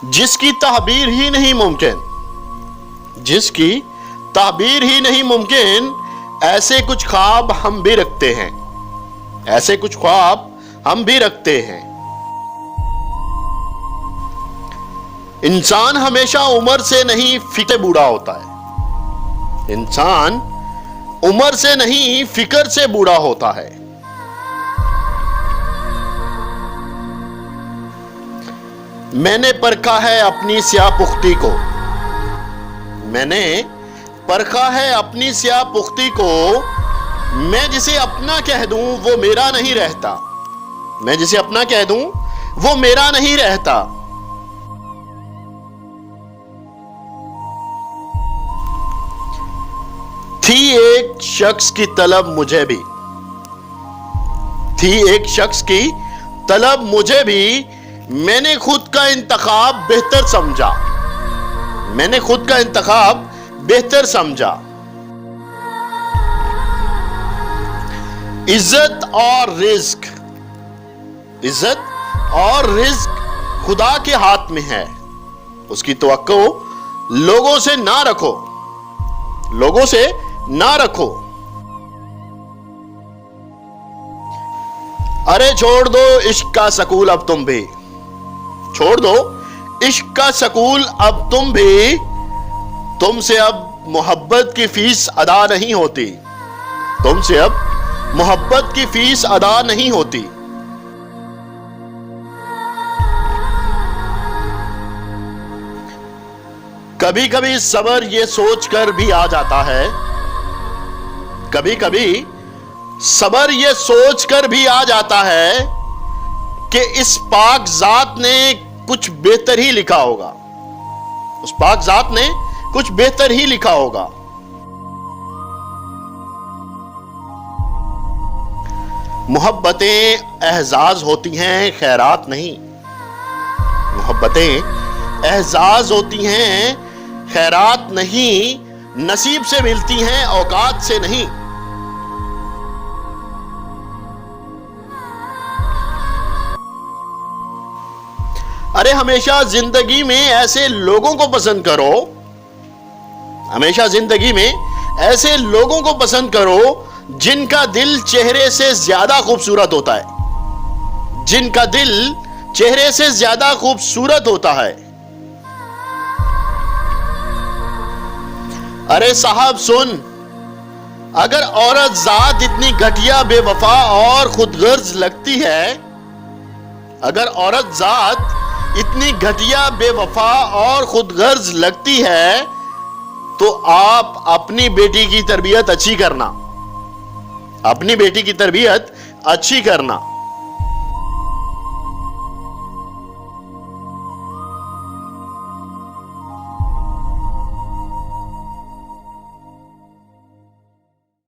जिसकी ताबीर ही नहीं मुमकिन, जिसकी ताबीर ही नहीं मुमकिन, ऐसे कुछ ख्वाब हम भी रखते हैं, ऐसे कुछ ख्वाब हम भी रखते हैं। इंसान हमेशा उम्र से नहीं फिक्र बूढ़ा होता है, इंसान उम्र से नहीं फिक्र से बूढ़ा होता है। मैंने परखा है अपनी स्याहपुख्ती को, मैंने परखा है अपनी स्याहपुख्ती को, मैं जिसे अपना कह दूं वो मेरा नहीं रहता, मैं जिसे अपना कह दूं वो मेरा नहीं रहता। थी एक शख्स की तलब मुझे भी, थी एक शख्स की तलब मुझे भी, मैंने खुद का इंतखाब बेहतर समझा, मैंने खुद का इंतखाब बेहतर समझा। इज्जत और रिज्क, इज्जत और रिज्क खुदा के हाथ में है, उसकी तवक्को लोगों से ना रखो, लोगों से ना रखो। अरे छोड़ दो इश्क का सकूल अब तुम भी, छोड़ दो इश्क का सकूल अब तुम भी, तुमसे अब मोहब्बत की फीस अदा नहीं होती, तुमसे अब मोहब्बत की फीस अदा नहीं होती। कभी कभी सबर ये सोच कर भी आ जाता है, कभी कभी सबर ये सोच कर भी आ जाता है कि इस पाक जात ने कुछ बेहतर ही लिखा होगा, उस पाक जात ने कुछ बेहतर ही लिखा होगा। मोहब्बतें एहजाज होती हैं खैरात नहीं, मोहब्बतें एहजाज होती हैं खैरात नहीं, नसीब से मिलती हैं औकात से नहीं। अरे हमेशा जिंदगी में ऐसे लोगों को पसंद करो, हमेशा जिंदगी में ऐसे लोगों को पसंद करो जिनका दिल चेहरे से ज्यादा खूबसूरत होता है, जिनका दिल चेहरे से ज्यादा खूबसूरत होता है। अरे साहब सुन, अगर औरत जात इतनी घटिया बेवफा और खुदगर्ज लगती है, अगर औरत जात इतनी घटिया बेवफा और खुदगर्ज लगती है, तो आप अपनी बेटी की तरबियत अच्छी करना, अपनी बेटी की तरबियत अच्छी करना।